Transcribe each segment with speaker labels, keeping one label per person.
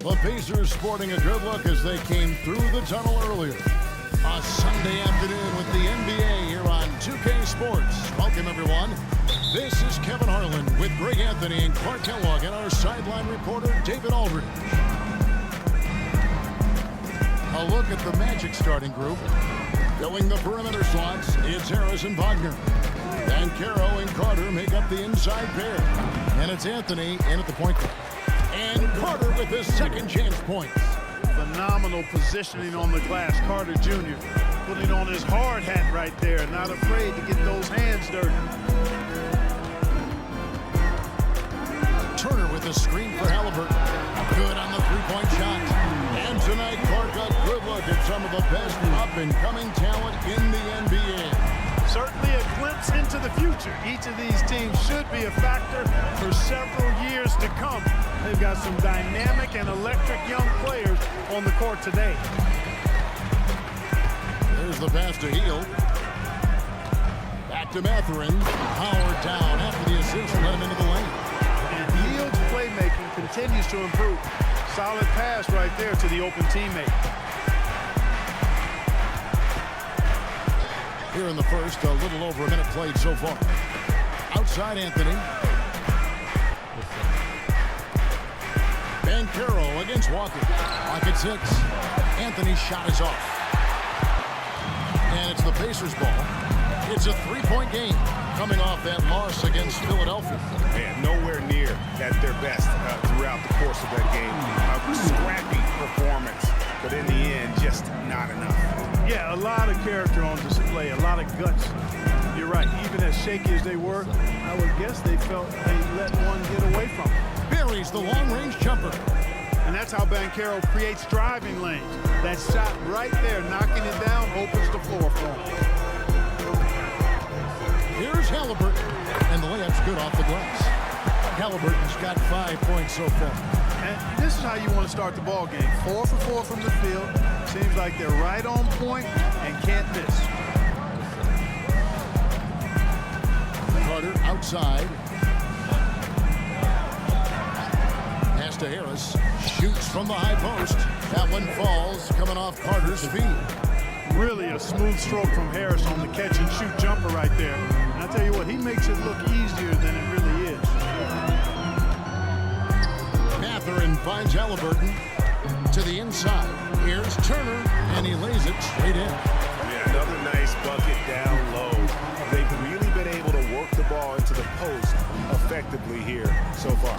Speaker 1: The Pacers sporting a good look as they came through the tunnel earlier. A Sunday afternoon with the NBA here on 2K Sports. Welcome, everyone. This is Kevin Harlan with Greg Anthony and Clark Kellogg and our sideline reporter, David Aldridge. A look at the Magic starting group. Filling the perimeter slots, it's Harris and Wagner. Banchero and Carter make up the inside pair. And it's Anthony in at the point guard. And Carter with his second chance points.
Speaker 2: Phenomenal positioning on the glass. Carter Jr. putting on his hard hat right there. Not afraid to get those hands dirty.
Speaker 1: Turner with a screen for Halliburton. Good on the three-point shot. And tonight, Clark got a good look at some of the best up-and-coming talent in the NBA.
Speaker 2: Certainly a glimpse into the future. Each of these teams should be a factor for several years to come. They've got some dynamic and electric young players on the court today.
Speaker 1: There's the pass to Hield. Back to Mathurin. Howard down after the assist. Let him into the lane.
Speaker 2: And Hield's playmaking continues to improve. Solid pass right there to the open teammate.
Speaker 1: Here in the first, a little over a minute played so far. Outside Anthony. Banchero against Walker. Clock at 6. Anthony's shot is off. And it's the Pacers ball. It's a three-point game coming off that loss against Philadelphia.
Speaker 3: And nowhere near at their best throughout the course of that game. A scrappy performance, but in the end, just not enough.
Speaker 2: Yeah, a lot of character on display, a lot of guts. You're right, even as shaky as they were, I would guess they felt they let one get away from them.
Speaker 1: Buries the long-range jumper.
Speaker 2: And that's how Banchero creates driving lanes. That shot right there, knocking it down, opens the floor for him.
Speaker 1: Here's Halliburton, and the layup's good off the glass. Halliburton's got 5 points so far.
Speaker 2: And this is how you want to start the ball game. 4 for 4 from the field. Seems like they're right on point and can't miss.
Speaker 1: Carter outside. Pass to Harris. Shoots from the high post. That one falls, coming off Carter's feet.
Speaker 2: Really a smooth stroke from Harris on the catch-and-shoot jumper right there. And I tell you what, he makes it look easier than it really is.
Speaker 1: Mathurin finds Halliburton to the inside. Here's Turner, and he lays it straight in.
Speaker 3: Yeah, another nice bucket down low. They've really been able to work the ball into the post effectively here so far.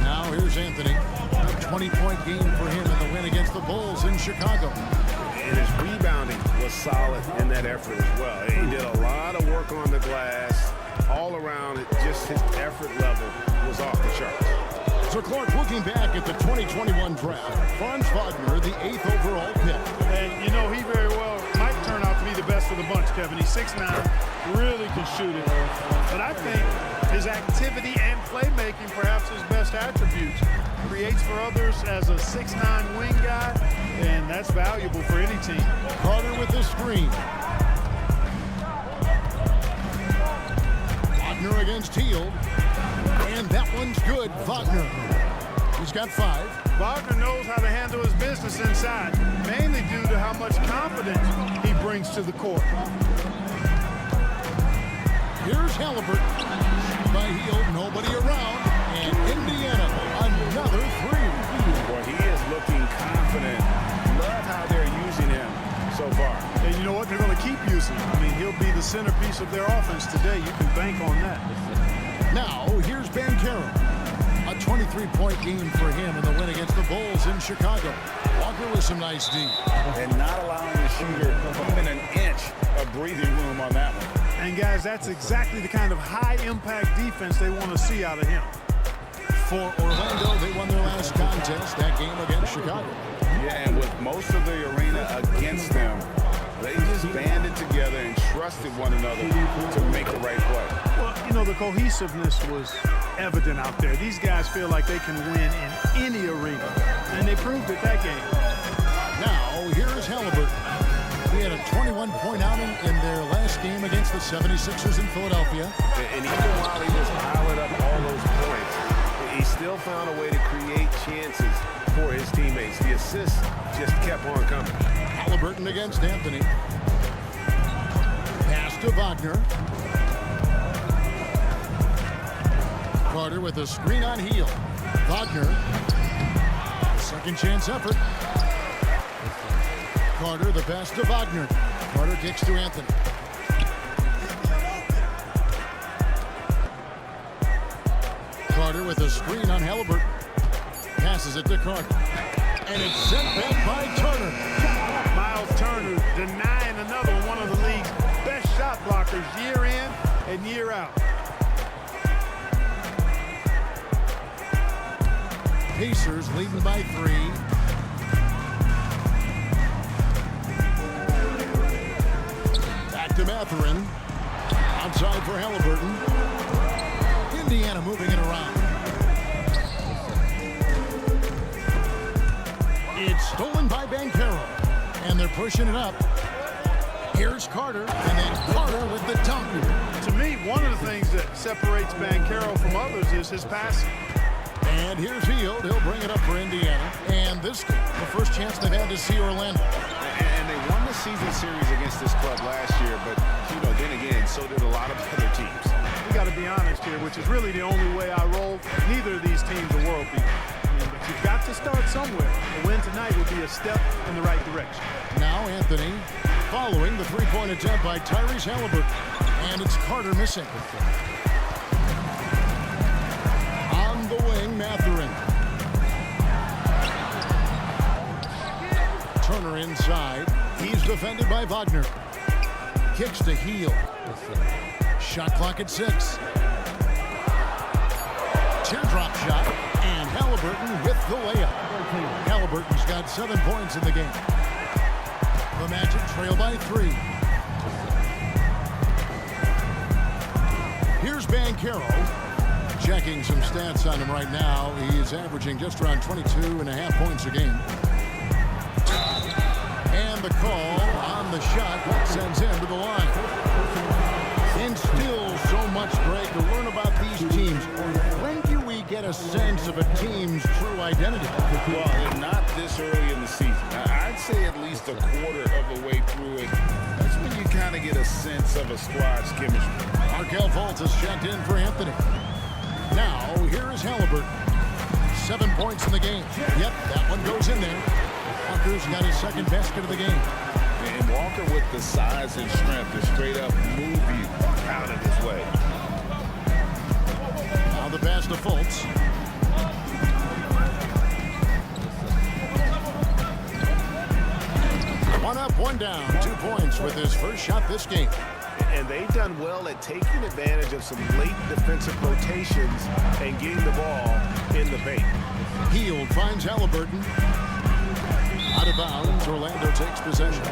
Speaker 1: Now here's Anthony. A 20-point game for him in the win against the Bulls in Chicago.
Speaker 3: And his rebounding was solid in that effort as well. He did a lot of work on the glass. All around, just his effort level was off the charts.
Speaker 1: So Clark, looking back at the 2021 draft, Franz Wagner, the 8th overall pick.
Speaker 2: And, you know, he very well might turn out to be the best of the bunch, Kevin. He's 6'9", really can shoot it. But I think his activity and playmaking, perhaps his best attributes, creates for others as a 6'9" wing guy, and that's valuable for any team.
Speaker 1: Carter with the screen. Wagner against Hield. And that one's good. Wagner. He's got 5.
Speaker 2: Wagner knows how to handle his business inside, mainly due to how much confidence he brings to the court.
Speaker 1: Here's Halliburton. By Hield, nobody around. And Indiana, another 3.
Speaker 3: Well, he is looking confident. Love how they're using him so far.
Speaker 2: And you know what? They're going to keep using him. I mean, he'll be the centerpiece of their offense today. You can bank on that.
Speaker 1: Now, here's Banchero. A 23-point game for him in the win against the Bulls in Chicago. Walker with some nice D.
Speaker 3: And not allowing the shooter even an inch of breathing room on that one.
Speaker 2: And, guys, that's exactly the kind of high-impact defense they want to see out of him.
Speaker 1: For Orlando, they won their last contest, that game against Chicago.
Speaker 3: Yeah, and with most of the arena against them, they just banded together and trusted one another to make the right play.
Speaker 2: Well, you know, the cohesiveness was evident out there. These guys feel like they can win in any arena, and they proved it that game.
Speaker 1: Now, here's Halliburton. He had a 21-point outing in their last game against the 76ers in Philadelphia.
Speaker 3: And even while he was piling up all those points, he still found a way to create chances for his teammates. The assists just kept on coming.
Speaker 1: Halliburton against Anthony. Pass to Wagner. Carter with a screen on heel. Wagner. Second chance effort. Carter, the pass to Wagner. Carter kicks to Anthony. Carter with a screen on Halliburton. Passes it to Carter. And it's sent back by Turner.
Speaker 2: Miles Turner denying another one of the league's best shot blockers year in and year out.
Speaker 1: Pacers leading by 3. Back to Mathurin. Outside for Halliburton. Indiana moving it around. It's stolen by Banchero. And they're pushing it up. Here's Carter. And then Carter with the dunk.
Speaker 2: To me, one of the things that separates Banchero from others is his passing.
Speaker 1: And here's Hield. He'll bring it up for Indiana. And this the first chance they've had to see Orlando.
Speaker 3: And they won the season series against this club last year, but, then again, so did a lot of other teams.
Speaker 2: We got to be honest here, which is really the only way I roll. Neither of these teams are world beaters. But you've got to start somewhere. A win tonight would be a step in the right direction.
Speaker 1: Now Anthony following the three-point attempt by Tyrese Halliburton. And it's Carter missing. On the wing, Mathurin. Turner inside. He's defended by Wagner. Kicks to heel. Shot clock at 6. Teardrop shot. And Halliburton with the layup. Halliburton's got 7 points in the game. The Magic trail by 3. Here's Banchero. Checking some stats on him right now. He's averaging just around 22.5 points a game. And the call on the shot sends him to the line. And still so much, Greg, to learn about these teams. When do we get a sense of a team's true identity?
Speaker 3: Well, not this early in the season. I'd say at least a quarter of the way through it. That's when you kind of get a sense of a squad's chemistry.
Speaker 1: Markelle Fultz is checked in for Anthony. Now, here is Halliburton. 7 points in the game. Yep, that one goes in there. Walker's got his second basket of the game.
Speaker 3: And Walker with the size and strength to straight up move you out of his way.
Speaker 1: Now the pass to Fultz. One up, one down. 2 points with his first shot this game.
Speaker 3: And they've done well at taking advantage of some late defensive rotations and getting the ball in the paint.
Speaker 1: Hield finds Halliburton. Out of bounds, Orlando takes possession.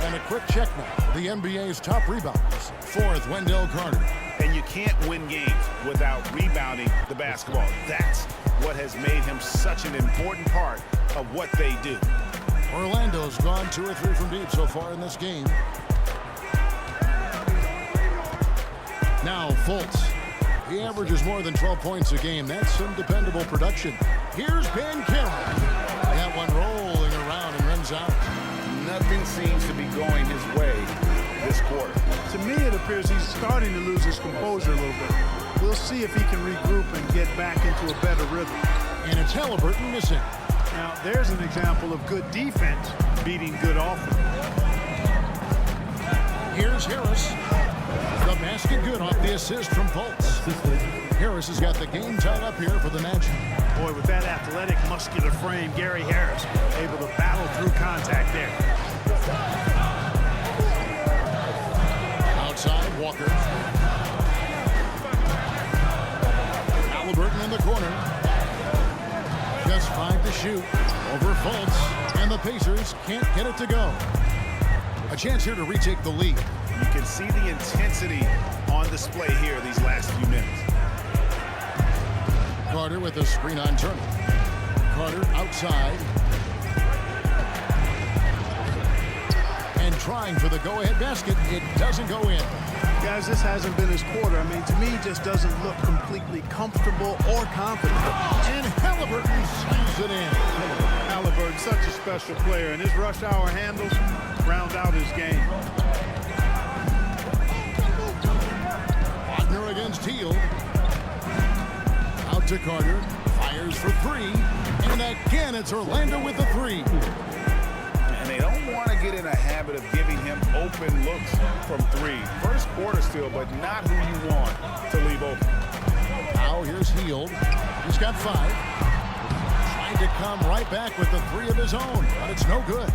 Speaker 1: And a quick check now. The NBA's top rebounders. 4th, Wendell Carter.
Speaker 3: And you can't win games without rebounding the basketball. That's what has made him such an important part of what they do.
Speaker 1: Orlando's gone 2 or 3 from deep so far in this game. Now Fultz. He averages more than 12 points a game. That's some dependable production. Here's Banchero. That one rolling around and runs out.
Speaker 3: Nothing seems to be going his way this quarter.
Speaker 2: To me, it appears he's starting to lose his composure a little bit. We'll see if he can regroup and get back into a better rhythm.
Speaker 1: And it's Halliburton missing.
Speaker 2: Now, there's an example of good defense beating good offense.
Speaker 1: Here's Harris. The basket good off the assist from Fultz. Harris has got the game tied up here for the Magic.
Speaker 2: Boy, with that athletic, muscular frame, Gary Harris able to battle through contact there.
Speaker 1: Outside, Walker. Halliburton in the corner. Just 5 to shoot. Over Fultz. And the Pacers can't get it to go. A chance here to retake the lead.
Speaker 3: You can see the intensity on display here these last few minutes.
Speaker 1: Carter with a screen on Turner. Carter outside. And trying for the go-ahead basket. It doesn't go in.
Speaker 2: Guys, this hasn't been his quarter. I mean, to me, he just doesn't look completely comfortable or confident.
Speaker 1: And Halliburton slams it in.
Speaker 2: Halliburton, such a special player, and his rush hour handles round out his game.
Speaker 1: Wagner against Hield. Out to Carter. Fires for three. And again, it's Orlando with the three.
Speaker 3: And they don't want to get in a habit of giving him open looks from three. First quarter still, but not who you want to leave open.
Speaker 1: Now here's Hield. He's got 5. Trying to come right back with the 3 of his own, but it's no good.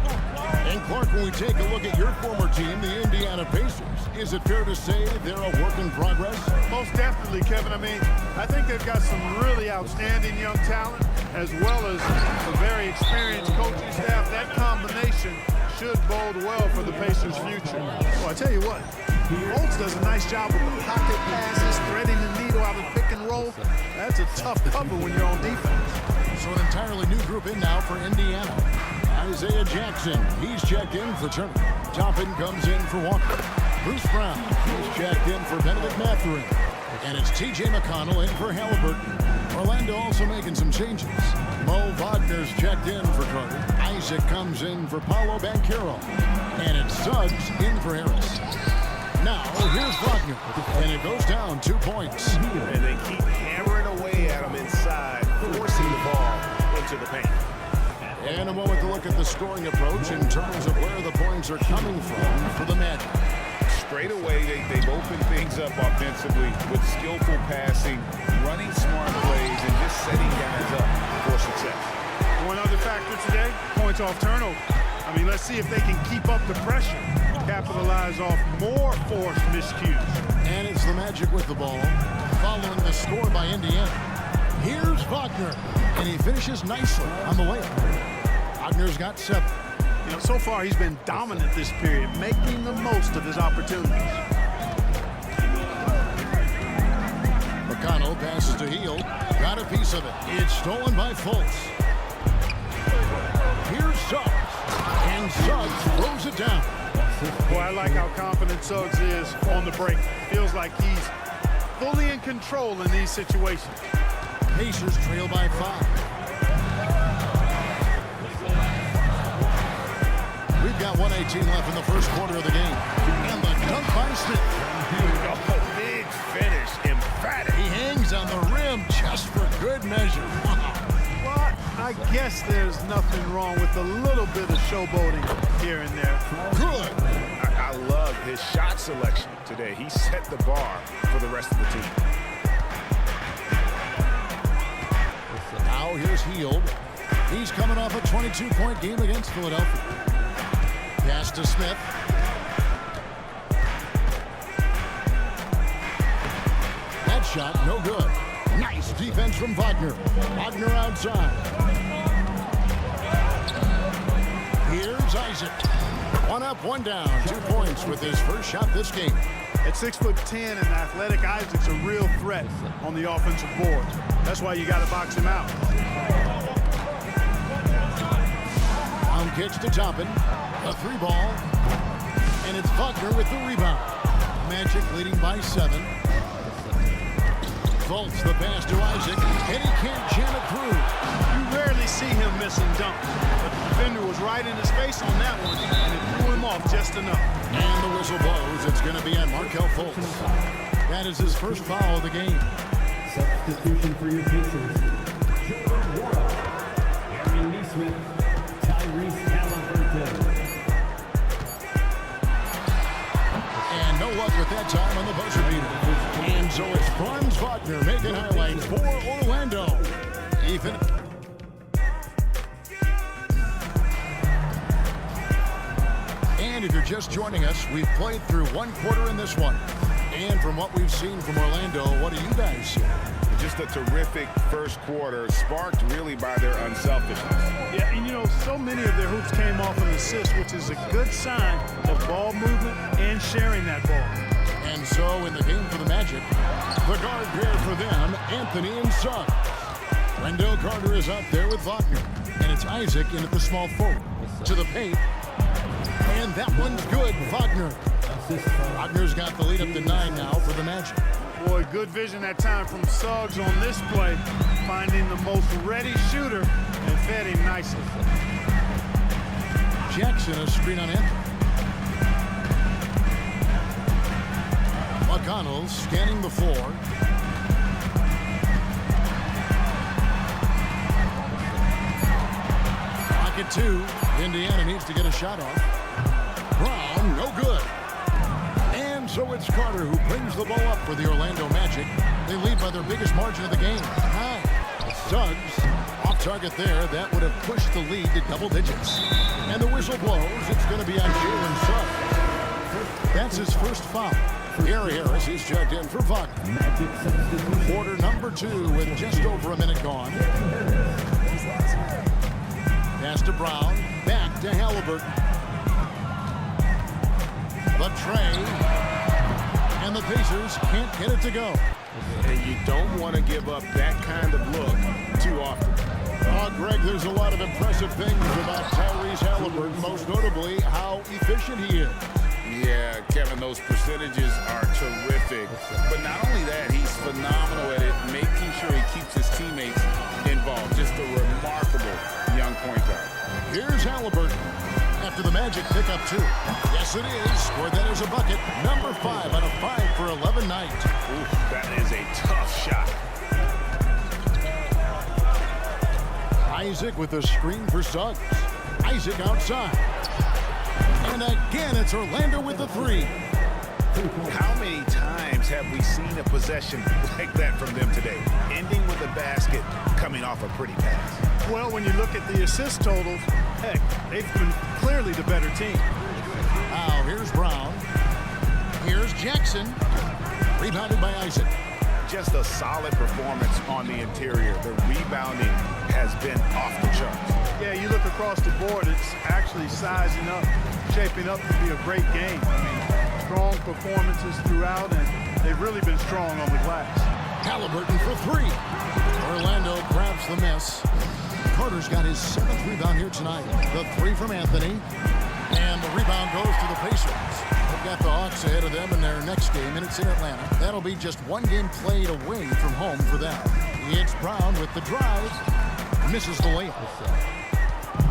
Speaker 1: And Clark, when we take a look at your former team, the Indiana Pacers, is it fair to say they're a work in progress?
Speaker 2: Most definitely, Kevin. I mean, I think they've got some really outstanding young talent, as well as a very experienced coaching staff. That combination should bode well for the Pacers' future. Well, I tell you what, Fultz does a nice job with the pocket passes, threading the needle out of pick and roll. That's a tough cover when you're on defense.
Speaker 1: So an entirely new group in now for Indiana. Isaiah Jackson, he's checked in for Turner. Toppin comes in for Walker. Bruce Brown, he's checked in for Benedict Mathurin. And it's T.J. McConnell in for Halliburton. Orlando also making some changes. Mo Wagner's checked in for Carter. Isaac comes in for Paolo Banchero. And it's Suggs in for Harris. Now, here's Wagner. And it goes down 2 points.
Speaker 3: And they keep hammering away at him inside, forcing the ball into the paint.
Speaker 1: And a moment to look at the scoring approach in terms of where the points are coming from for the Magic.
Speaker 3: Straight away, they've opened things up offensively with skillful passing, running smart plays, and just setting guys up for success.
Speaker 2: One other factor today, points off turnover. I mean, let's see if they can keep up the pressure, capitalize off more forced miscues.
Speaker 1: And it's the Magic with the ball, following the score by Indiana. Here's Wagner, and he finishes nicely on the layup. Wagner's got 7.
Speaker 2: You know, so far he's been dominant this period, making the most of his opportunities.
Speaker 1: McConnell passes to Hield. Got a piece of it. It's stolen by Fultz. Here's Suggs. And Suggs throws it down.
Speaker 2: Boy, I like how confident Suggs is on the break. Feels like he's fully in control in these situations.
Speaker 1: Pacers trail by 5. We've got 1:18 left in the first quarter of the game. And the dunk by Smith.
Speaker 3: Oh, big finish, emphatic.
Speaker 1: He hangs on the rim just for good measure. Wow.
Speaker 2: Well, I guess there's nothing wrong with a little bit of showboating here and there.
Speaker 1: Good.
Speaker 3: I love his shot selection today. He set the bar for the rest of the team.
Speaker 1: Now here's Hield. He's coming off a 22-point game against Philadelphia. Pass to Smith. That shot, no good. Nice defense from Wagner. Wagner outside. Here's Isaac. 1 up, 1 down. 2 points with his first shot this game.
Speaker 2: At 6'10" and athletic, Isaac's a real threat on the offensive board. That's why you got to box him out.
Speaker 1: On kicks to Toppin. A 3 ball. And it's Wagner with the rebound. Magic leading by 7. Fultz the pass to Isaac. And he can't jam it through.
Speaker 2: You rarely see him missing dunks. But the defender was right in his face on that one, and it threw him off just enough.
Speaker 1: And the whistle blows. It's going to be on Markelle Fultz. That is his first foul of the game.
Speaker 4: Substitution for your Pacers. Jordan Ward, Aaron Neesmith, Tyrese Halliburton.
Speaker 1: And no luck with that time on the buzzer beater. And so it's Franz Wagner making highlights for Orlando. Ethan. And if you're just joining us, we've played through 1 quarter in this one. And from what we've seen from Orlando, what do you guys see?
Speaker 3: Just a terrific first quarter, sparked really by their unselfishness.
Speaker 2: Yeah, and you know, so many of their hoops came off an assist, which is a good sign of ball movement and sharing that ball.
Speaker 1: And so in the game for the Magic, the guard pair for them, Anthony and Suggs. Wendell Carter is up there with Wagner. And it's Isaac in at the small forward. To the paint. And that one's good. Wagner Wagner's got the lead up to 9 now for the Magic.
Speaker 2: Boy, good vision that time from Suggs on this play, finding the most ready shooter and fed him nicely.
Speaker 1: Jackson, a screen on Anthony. McConnell scanning the floor. Pocket 2. Indiana needs to get a shot off. Brown, no good. And so it's Carter who brings the ball up for the Orlando Magic. They lead by their biggest margin of the game. Hi. Suggs off target there. That would have pushed the lead to double digits. And the whistle blows. It's going to be on Jalen Suggs. That's his first foul. Gary Harris is checked in for Wagner. Quarter number 2 with just over a minute gone. Pass to Brown. Back to Halliburton. The tray. And the Pacers can't get it to go.
Speaker 3: And you don't want to give up that kind of look too often.
Speaker 1: Oh, Greg, there's a lot of impressive things about Tyrese Halliburton, most notably how efficient he is.
Speaker 3: Yeah, Kevin, those percentages are terrific. But not only that, he's phenomenal at it, making sure he keeps his teammates involved. Just a remarkable young point guard.
Speaker 1: Here's Halliburton after the Magic pick up 2. Yes, it is. Scored that as a bucket. Number 5 on a 5 for 11 night.
Speaker 3: Ooh, that is a tough shot.
Speaker 1: Isaac with the screen for Suggs. Isaac outside. And again, it's Orlando with the 3.
Speaker 3: How many times have we seen a possession like that from them today? Ending with a basket, coming off a pretty pass.
Speaker 2: Well, when you look at the assist totals, heck, they've been clearly the better team.
Speaker 1: Now, here's Brown. Here's Jackson. Rebounded by Isaac.
Speaker 3: Just a solid performance on the interior. The rebounding has been off the charts.
Speaker 2: Yeah, you look across the board, it's actually sizing up, shaping up to be a great game. I mean, strong performances throughout, and they've really been strong on the glass.
Speaker 1: Halliburton for 3. Orlando grabs the miss. Carter's got his 7th rebound here tonight. The 3 from Anthony. And the rebound goes to the Pacers. They've got the Hawks ahead of them in their next game, and it's in Atlanta. That'll be just one game played away from home for them. It's Brown with the drive. Misses the layup.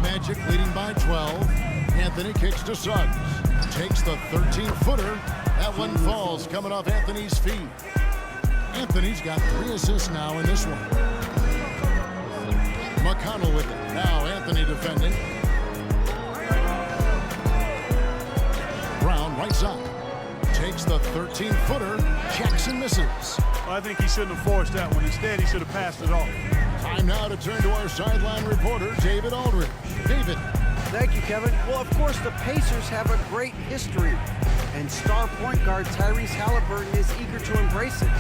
Speaker 1: Magic leading by 12. Anthony kicks to Suggs. Takes the 13-footer. That one falls coming off Anthony's feet. Anthony's got 3 assists now in this one. McConnell with it. Now Anthony defending. Brown right side. Takes the 13-footer. Jackson misses.
Speaker 2: Well, I think he shouldn't have forced that one. Instead, he should have passed it off.
Speaker 1: Time now to turn to our sideline reporter, David Aldridge. David.
Speaker 5: Thank you, Kevin. Well, of course, the Pacers have a great history, and star point guard Tyrese Halliburton is eager to embrace it.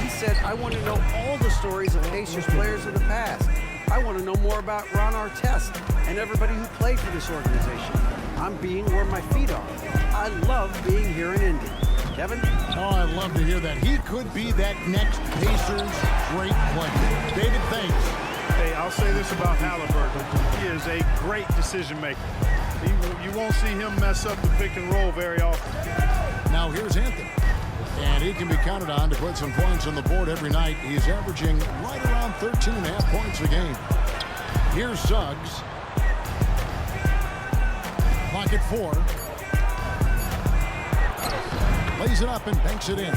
Speaker 5: He said, I want to know all the stories of Pacers players of the past. I want to know more about Ron Artest and everybody who played for this organization. I'm being where my feet are. I love being here in Indy. Kevin?
Speaker 1: Oh, I'd love to hear that. He could be that next Pacers great player. David, thanks.
Speaker 2: Hey, I'll say this about Halliburton. He is a great decision maker. You won't see him mess up the pick and roll very often.
Speaker 1: Now here's Anthony. And he can be counted on to put some points on the board every night. He's averaging right around 13.5 points a game. Here's Suggs. Pocket 4. Lays it up and banks it in.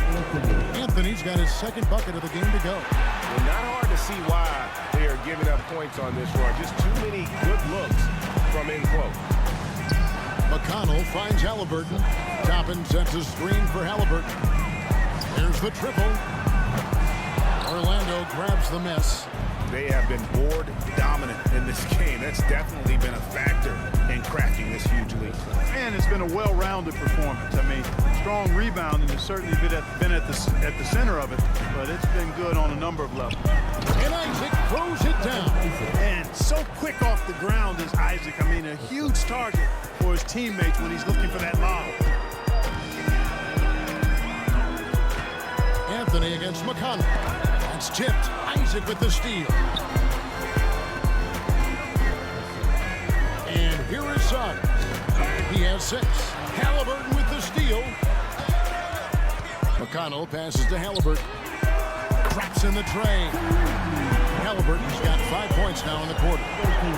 Speaker 1: Anthony's got his 2nd bucket of the game to go.
Speaker 3: Well, not hard to see why they are giving up points on this run. Just too many good looks from in close.
Speaker 1: McConnell finds Halliburton. Toppin sets a screen for Halliburton. There's the triple. Orlando grabs the miss.
Speaker 3: They have been board dominant in this game. That's definitely been a factor in cracking this huge lead.
Speaker 2: And it's been a well-rounded performance. I mean, strong rebounding has certainly been at the center of it, but it's been good on a number of levels.
Speaker 1: And Isaac throws it down.
Speaker 2: And so quick off the ground is Isaac. I mean, a huge target for his teammates when he's looking for that lob.
Speaker 1: Anthony against McConnell. That's tipped. Isaac with the steal. And here is Suggs. He has 6. Halliburton with the steal. McConnell passes to Halliburton. Drops in the tray. Halliburton's got 5 points now in the quarter.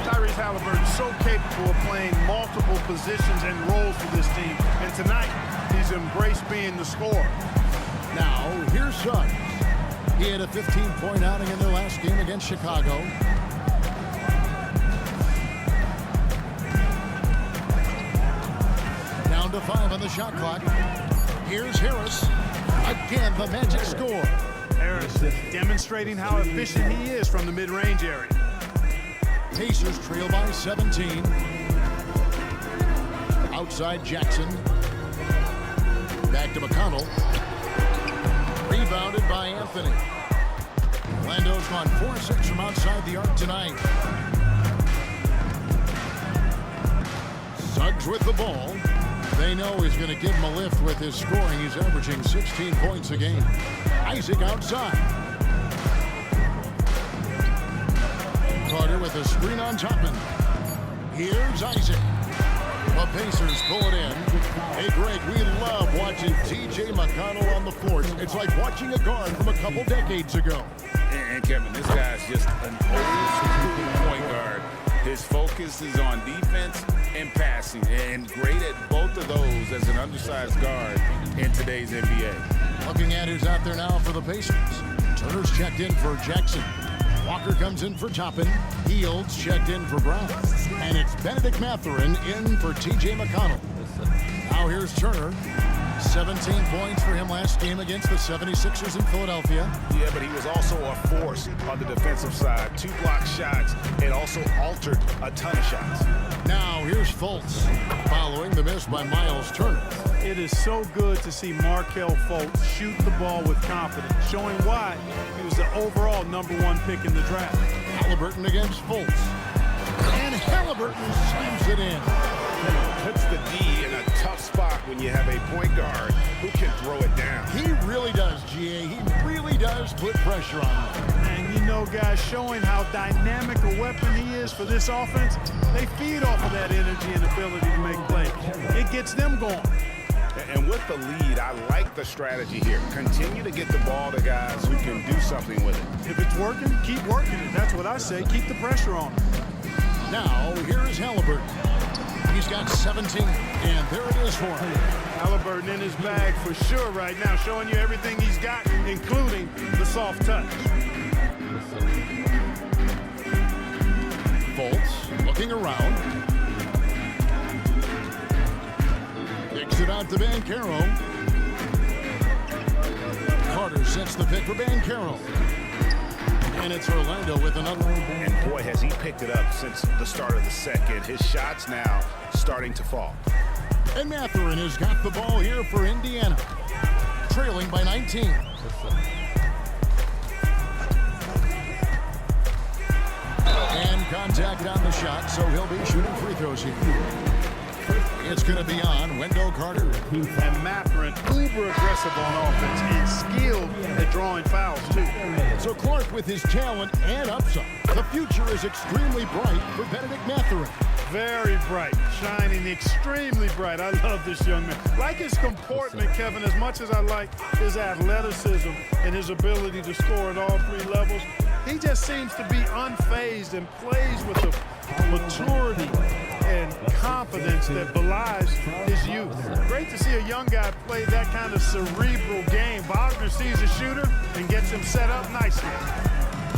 Speaker 2: Tyrese Halliburton so capable of playing multiple positions and roles for this team. And tonight, he's embraced being the scorer.
Speaker 1: Now, here's Suggs. He had a 15-point outing in their last game against Chicago. Down to 5 on the shot clock. Here's Harris. Again, the magic score.
Speaker 2: Harris demonstrating how efficient he is from the mid-range area.
Speaker 1: Pacers trail by 17. Outside Jackson. Back to McConnell. Rebounded by Anthony. Orlando's gone 4-6 from outside the arc tonight. Suggs with the ball. They know he's going to give him a lift with his scoring. He's averaging 16 points a game. Isaac outside. Carter with a screen on Toppin. Here's Isaac. The Pacers pull it in. Hey, Greg, we love watching T.J. McConnell on the floor. It's like watching a guard from a couple decades ago.
Speaker 3: And Kevin, this guy's just an old school point guard. His focus is on defense and passing, and great at both of those as an undersized guard in today's NBA.
Speaker 1: Looking at who's out there now for the Pacers. Turner's checked in for Jackson. Walker comes in for Toppin. Fields checked in for Brown. And it's Benedict Mathurin in for T.J. McConnell. Now here's Turner. 17 points for him last game against the 76ers in Philadelphia.
Speaker 6: Yeah, but he was also a force on the defensive side. 2 block shots and also altered a ton of shots.
Speaker 1: Now here's Fultz following the miss by Miles Turner.
Speaker 2: It is so good to see Markelle Fultz shoot the ball with confidence, showing why he was the overall #1 pick in the draft.
Speaker 1: Halliburton against Fultz. And Halliburton slams it in.
Speaker 6: Puts the D in a tough spot when you have a point guard who can throw it down.
Speaker 1: He really does, GA. He really does put pressure on him.
Speaker 2: And you know, guys, showing how dynamic a weapon he is for this offense, they feed off of that energy and ability to make plays. It gets them going.
Speaker 6: And with the lead, I like the strategy here. Continue to get the ball to guys who can do something with it.
Speaker 2: If it's working, keep working it. That's what I say. Keep the pressure on him.
Speaker 1: Now, here is Halliburton. He's got 17, and there it is for him.
Speaker 2: Halliburton in his bag for sure right now, showing you everything he's got, including the soft touch.
Speaker 1: Fultz looking around. Kicks it out to Banchero. Carter sets the pick for Banchero. And it's Orlando with another.
Speaker 6: And boy, has he picked it up since the start of the second. His shots now starting to fall.
Speaker 1: And Mathurin has got the ball here for Indiana. Trailing by 19. And contact on the shot, so he'll be shooting free throws here. It's going to be on Wendell Carter.
Speaker 2: And Mathurin, uber aggressive on offense and skilled at drawing fouls, too.
Speaker 1: So Clark with his talent and upside. The future is extremely bright for Benedict Mathurin.
Speaker 2: Very bright, shining extremely bright. I love this young man. Like his comportment, Kevin, as much as I like his athleticism and his ability to score at all 3 levels, he just seems to be unfazed and plays with the maturity and confidence that belies his youth. Great to see a young guy play that kind of cerebral game. Wagner sees a shooter and gets him set up nicely.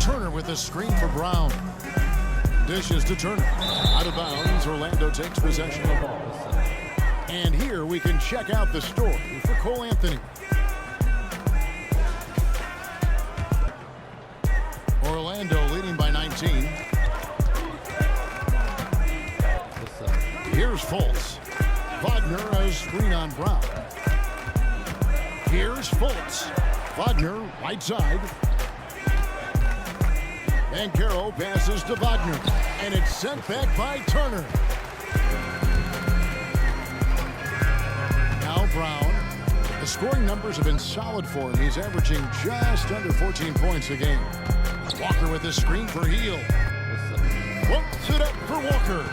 Speaker 1: Turner with a screen for Brown. Dishes to Turner. Out of bounds, Orlando takes possession of the ball. And here we can check out the story for Cole Anthony. Orlando leading by 19. Here's Fultz. Wagner a screen on Brown. Here's Fultz. Wagner, right side. Banchero passes to Wagner, and it's sent back by Turner. Now Brown. The scoring numbers have been solid for him. He's averaging just under 14 points a game. Walker with a screen for Hield. Whoops it up for Walker.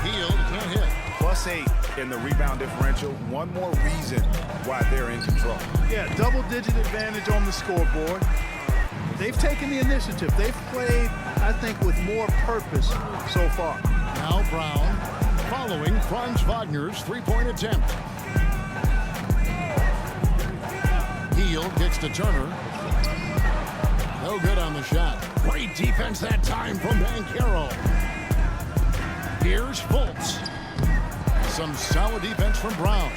Speaker 1: Hield can't hit.
Speaker 6: +8 in the rebound differential. One more reason why they're in control.
Speaker 2: Yeah, double-digit advantage on the scoreboard. They've taken the initiative. They've played, I think, with more purpose so far.
Speaker 1: Now Brown following Franz Wagner's three-point attempt. Hield kicks to Turner. No good on the shot. Great defense that time from Banchero. Here's Fultz. Some solid defense from Brown.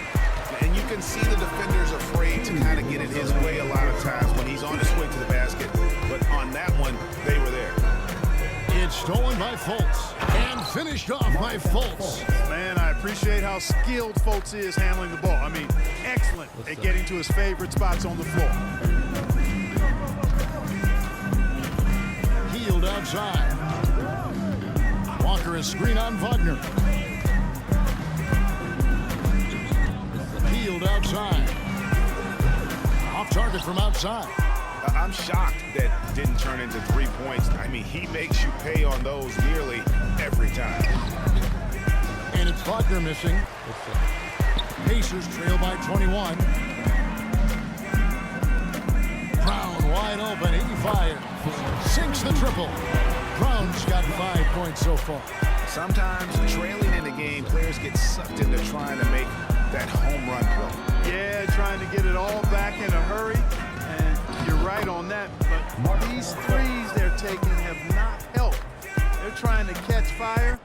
Speaker 6: And you can see the defenders afraid to kind of get in his way a lot of times when he's on his way to the basket. But on that one, they were there.
Speaker 1: It's stolen by Fultz and finished off by Fultz.
Speaker 2: Man, I appreciate how skilled Fultz is handling the ball. I mean, excellent at getting to his favorite spots on the floor.
Speaker 1: Hield outside. Walker is screen on Wagner. Hield outside. Off target from outside.
Speaker 6: I'm shocked that didn't turn into 3 points. I mean, he makes you pay on those nearly every time.
Speaker 1: And it's Wagner missing. Pacers trail by 21. Brown wide open. He fires. Sinks the triple. Brown's got 5 points so far.
Speaker 6: Sometimes trailing in the game, players get sucked into trying to make that home run play.
Speaker 2: Yeah, trying to get it all back in a hurry. And you're right on that. But these threes they're taking have not helped. They're trying to catch fire.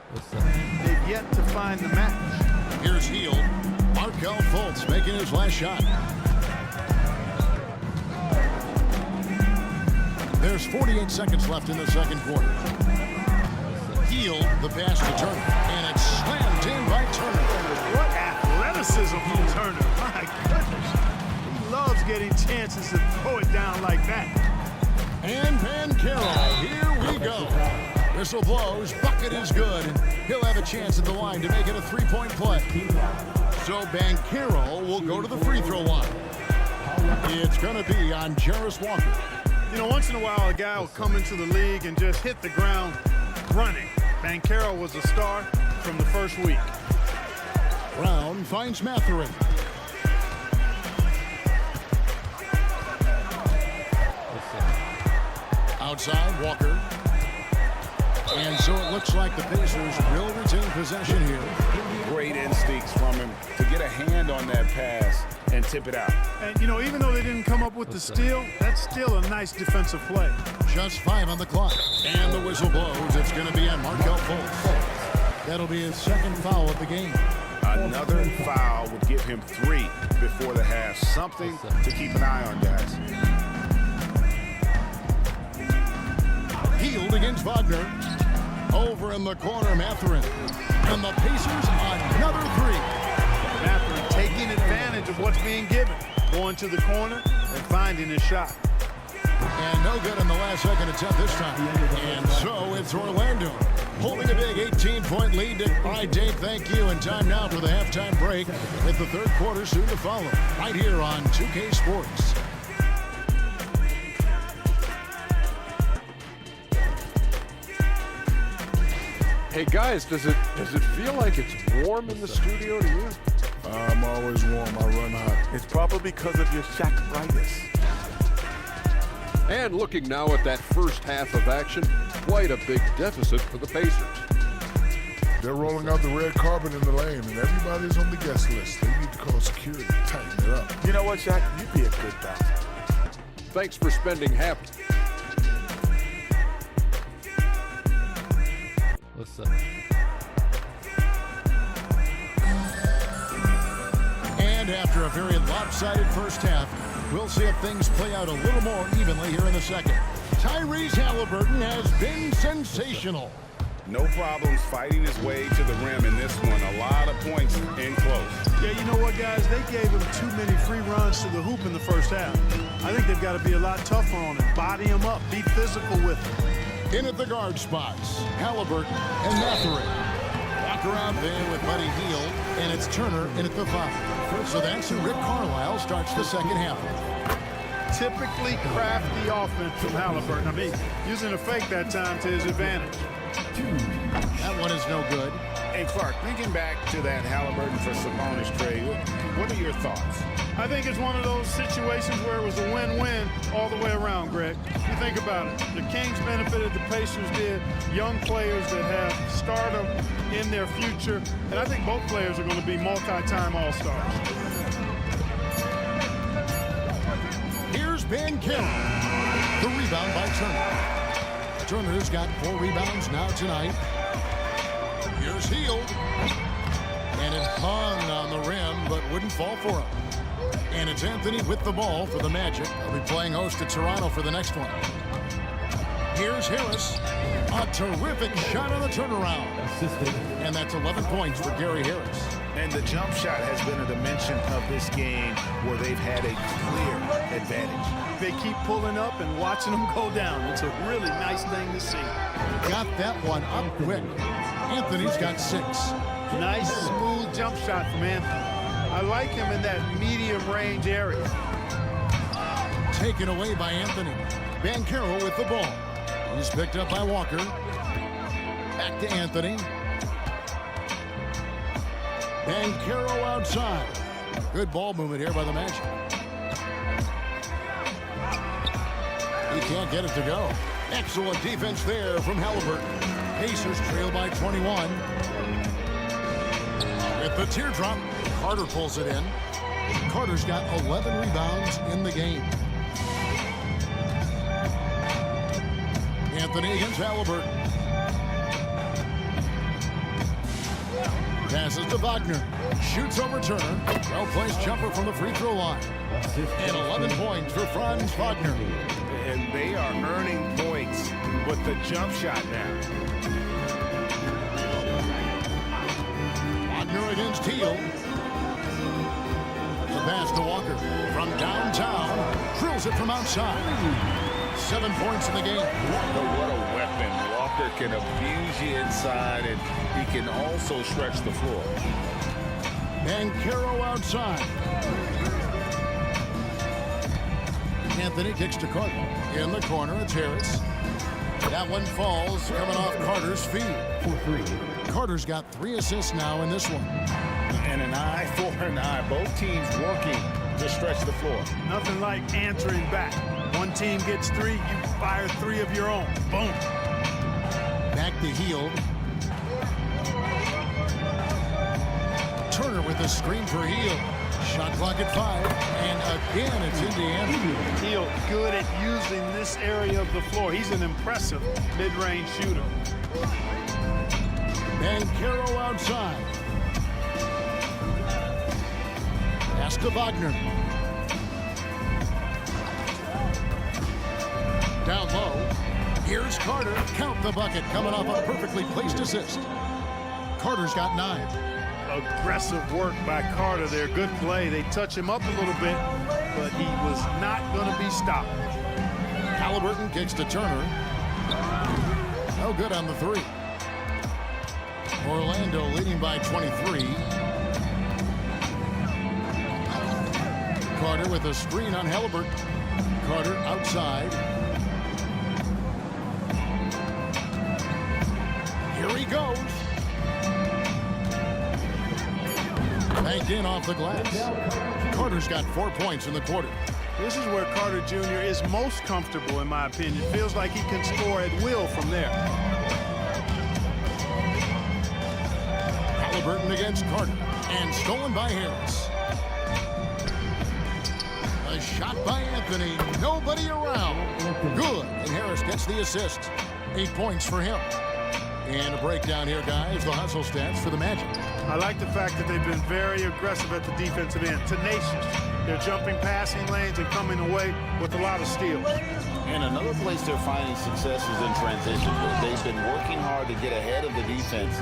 Speaker 2: They've yet to find the match.
Speaker 1: Here's Hield. Markel Fultz making his last shot. There's 48 seconds left in the second quarter. Hield, the pass to Turner, and it's slammed in by Turner.
Speaker 2: What athleticism from Turner. My goodness. He loves getting chances to throw it down like that.
Speaker 1: And Banchero, here we go. Whistle blows, bucket is good, and he'll have a chance at the line to make it a three-point play. So Banchero will go to the free throw line. It's going to be on Jarris Walker.
Speaker 2: You know, once in a while, a guy will come into the league and just hit the ground running. Banchero was a star from the first week.
Speaker 1: Brown finds Matherin. Outside, Walker. And so it looks like the Pacers will retain possession here.
Speaker 6: Great instincts from him to get a hand on that pass and tip it out.
Speaker 2: And, you know, even though they didn't come up with the steal, that's still a nice defensive play.
Speaker 1: Just 5 on the clock. And the whistle blows. It's going to be on Markel Fultz. That'll be his second foul of the game.
Speaker 6: Another foul would give him 3 before the half. Something to keep an eye on, guys.
Speaker 1: Hield against Wagner. Over in the corner, Matherin. And the Pacers another 3.
Speaker 2: Matherin taking advantage of what's being given. Going to the corner and finding his shot.
Speaker 1: And no good on the last second attempt this time. And so it's Orlando holding a big 18-point lead. All right, Dave, thank you. And time now for the halftime break with the third quarter soon to follow. Right here on 2K Sports.
Speaker 7: Hey guys, does it feel like it's warm in the studio to you?
Speaker 8: I'm always warm. I run hot.
Speaker 9: It's probably because of your Shaq-ritis.
Speaker 7: And looking now at that first half of action, quite a big deficit for the Pacers.
Speaker 8: They're rolling out the red carpet in the lane, and everybody's on the guest list. They need to call security, tighten it up.
Speaker 9: You know what, Shaq? You'd be a good bouncer.
Speaker 7: Thanks for spending half.
Speaker 10: What's up?
Speaker 1: And after a very lopsided first half, we'll see if things play out a little more evenly here in the second. Tyrese Halliburton has been sensational.
Speaker 6: No problems fighting his way to the rim in this one. A lot of points in close.
Speaker 2: Yeah, you know what, guys? They gave him too many free runs to the hoop in the first half. I think they've got to be a lot tougher on him. Body him up. Be physical with him.
Speaker 1: In at the guard spots, Halliburton and Matherin. Walker out there with Buddy Hield, and it's Turner in at the 5. So that's who Rick Carlisle starts the second half with.
Speaker 2: Typically crafty offense from Halliburton. I mean, using a fake that time to his advantage.
Speaker 1: That one is no good.
Speaker 3: Hey, Clark, thinking back to that Halliburton for Sabonis trade, what are your thoughts?
Speaker 2: I think it's one of those situations where it was a win-win all the way around, Greg. You think about it. The Kings benefited, the Pacers did. Young players that have stardom in their future. And I think both players are going to be multi-time All-Stars.
Speaker 1: Here's Ben Carroll. The rebound by Turner. Turner's got 4 rebounds now tonight. Here's Hield. And it hung on the rim, but wouldn't fall for him. And it's Anthony with the ball for the Magic. They'll be playing host to Toronto for the next one. Here's Harris. A terrific shot on the turnaround. And that's 11 points for Gary Harris.
Speaker 6: And the jump shot has been a dimension of this game where they've had a clear advantage.
Speaker 2: They keep pulling up and watching them go down. It's a really nice thing to see.
Speaker 1: Got that one up quick. Anthony's got 6.
Speaker 2: Nice, smooth jump shot from Anthony. I like him in that medium range area.
Speaker 1: Taken away by Anthony. Banchero with the ball. He's picked up by Walker. Back to Anthony. Banchero outside. Good ball movement here by the Magic. He can't get it to go. Excellent defense there from Halliburton. Pacers trail by 21. With the teardrop, Carter pulls it in. Carter's got 11 rebounds in the game. Anthony against Halliburton. Passes to Wagner. Shoots over Turner. Well-placed jumper from the free throw line. And 11 points for Franz Wagner.
Speaker 6: And they are earning points with the jump shot now.
Speaker 1: Wagner against Hield. The pass to Walker from downtown. Drills it from outside. 7 points in the game.
Speaker 3: What a weapon. Walker can abuse you inside, and he can also stretch the floor.
Speaker 1: Banchero outside. Anthony kicks to Carter. In the corner, it's Harris. That one falls, coming off Carter's feet. Carter's got 3 assists now in this one.
Speaker 3: And an eye for an eye. Both teams working to stretch the floor.
Speaker 2: Nothing like answering back. One team gets 3, you fire 3 of your own. Boom.
Speaker 1: Back to Hield. Turner with a screen for Hield. Shot clock at 5. And again, it's Indiana.
Speaker 2: Hield good at using this area of the floor. He's an impressive mid-range shooter.
Speaker 1: Banchero outside. Pass to Wagner. Down low. Here's Carter. Count the bucket. Coming off a perfectly placed assist. Carter's got 9.
Speaker 2: Aggressive work by Carter there. Good play. They touch him up a little bit, but he was not going to be stopped.
Speaker 1: Halliburton kicks to Turner. No good on the 3. Orlando leading by 23. Carter with a screen on Halliburton. Carter outside. Here he goes. Banked in off the glass. Carter's got 4 points in the quarter.
Speaker 2: This is where Carter Jr. is most comfortable, in my opinion. Feels like he can score at will from there.
Speaker 1: Halliburton against Carter. And stolen by Harris. A shot by Anthony. Nobody around. Good. And Harris gets the assist. 8 points for him. And a breakdown here, guys. The hustle stats for the Magic.
Speaker 2: I like the fact that they've been very aggressive at the defensive end. Tenacious. They're jumping passing lanes and coming away with a lot of steals.
Speaker 3: And another place they're finding success is in transition. They've been working hard to get ahead of the defense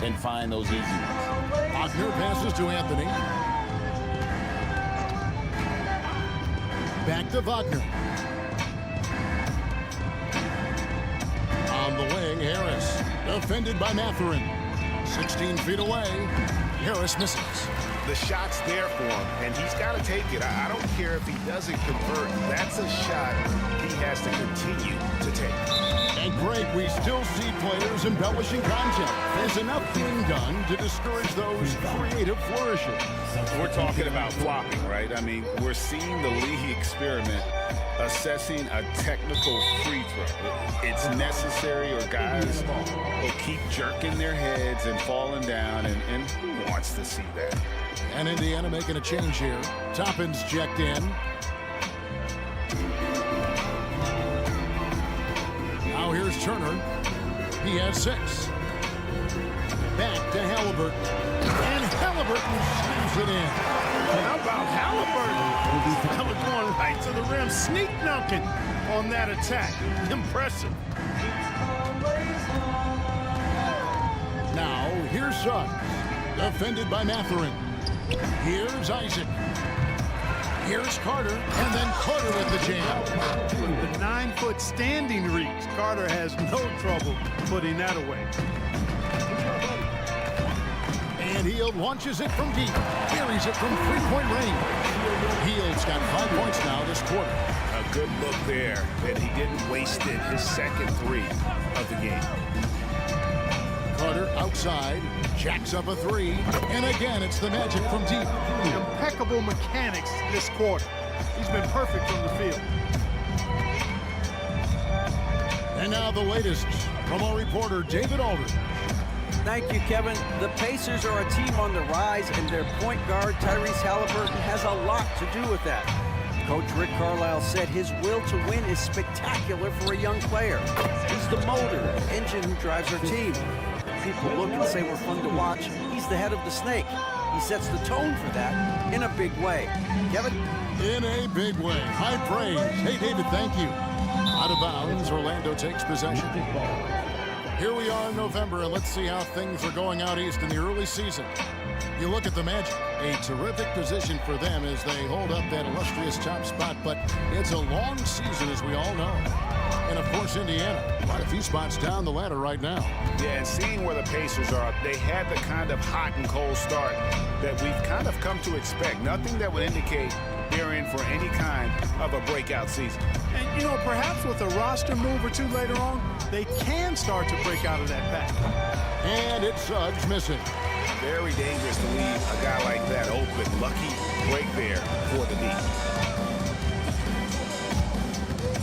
Speaker 3: and find those easy ones.
Speaker 1: Wagner passes to Anthony. Back to Wagner. On the wing, Harris. Defended by Mathurin. 16 feet away. Harris misses.
Speaker 6: the shot's there for him, and he's got to take it. I don't care if he doesn't convert. That's a shot he has to continue to take.
Speaker 1: And Greg, we still see players embellishing content. There's enough being done to discourage those creative flourishes.
Speaker 3: We're talking about flopping, right? I mean, we're seeing the league experiment assessing a technical free throw. It's necessary, or guys will keep jerking their heads and falling down, and who wants to see that?
Speaker 1: And Indiana making a change here. Toppin's checked in. Now here's Turner. He has 6. Back to Halliburton. And Halliburton slams it in.
Speaker 2: How about Halliburton? Going right to the rim, sneak dunking on that attack. Impressive.
Speaker 1: Now here's Suggs. Defended by Mathurin. Here's Isaac. Here's Carter. And then Carter with the jam.
Speaker 2: The 9-foot standing reach. Carter has no trouble putting that away.
Speaker 1: And Hield launches it from deep. Carries it from 3-point range. Hield's got 5 points now this quarter.
Speaker 6: A good look there, and he didn't waste it. His second 3 of the game.
Speaker 1: Carter outside, jacks up a 3, and again it's the Magic from deep.
Speaker 2: Impeccable mechanics this quarter. He's been perfect from the field.
Speaker 1: And now the latest from our reporter, David Aldridge.
Speaker 5: Thank you, Kevin. The Pacers are a team on the rise, and their point guard, Tyrese Halliburton, has a lot to do with that. Coach Rick Carlisle said his will to win is spectacular for a young player. He's the motor, engine who drives our team. People look and say we're fun to watch. He's the head of the snake. He sets the tone for that in a big way. Kevin?
Speaker 1: In a big way. High praise. Hey, David, thank you. Out of bounds, Orlando takes possession. Here we are in November, and let's see how things are going out east in the early season. You look at the Magic, a terrific position for them as they hold up that illustrious top spot, but it's a long season, as we all know. And, of course, Indiana, quite a few spots down the ladder right now.
Speaker 6: Yeah, and seeing where the Pacers are, they had the kind of hot and cold start that we've kind of come to expect. Nothing that would indicate they're in for any kind of a breakout season.
Speaker 2: And, you know, perhaps with a roster move or two later on, they can start to break out of that pack.
Speaker 1: And it's Suggs missing.
Speaker 6: Very dangerous to leave a guy like that open. Lucky break there for the D.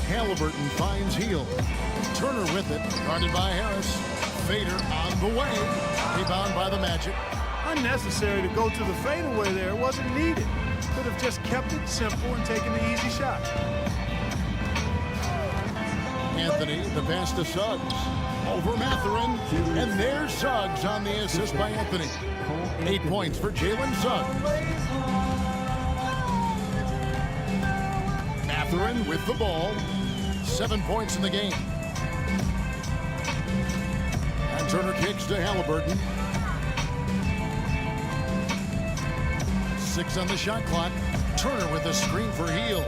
Speaker 1: Halliburton finds Hield. Turner with it, guarded by Harris. Fader on the way. Rebound by the Magic.
Speaker 2: Unnecessary to go to the fadeaway there. It wasn't needed. Could have just kept it simple and taken the easy shot.
Speaker 1: Anthony, the pass to Suggs. Over Mathurin. And there's Suggs on the assist by Anthony. 8 points for Jalen Suggs. Mathurin with the ball. 7 points in the game. And Turner kicks to Halliburton. 6 on the shot clock. Turner with a screen for Hield.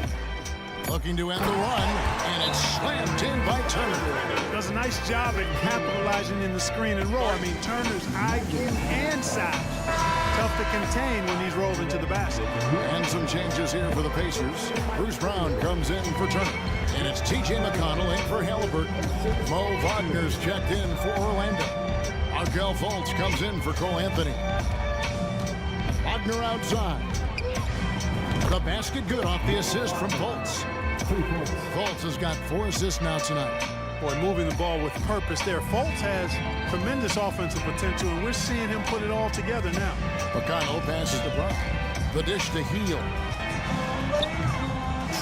Speaker 1: Looking to end the run, and it's slammed in by Turner.
Speaker 2: Does a nice job at capitalizing in the screen and roll. I mean, Turner's IQ and size. Tough to contain when he's rolled into the basket.
Speaker 1: And some changes here for the Pacers. Bruce Brown comes in for Turner. And it's T.J. McConnell in for Halliburton. Mo Wagner's checked in for Orlando. Arkell Fultz comes in for Cole Anthony. Wagner outside. The basket good off the assist from Fultz. Fultz has got 4 assists now tonight.
Speaker 2: Boy, moving the ball with purpose there. Fultz has tremendous offensive potential, and we're seeing him put it all together now.
Speaker 1: McConnell passes to Brown. The dish to Hield.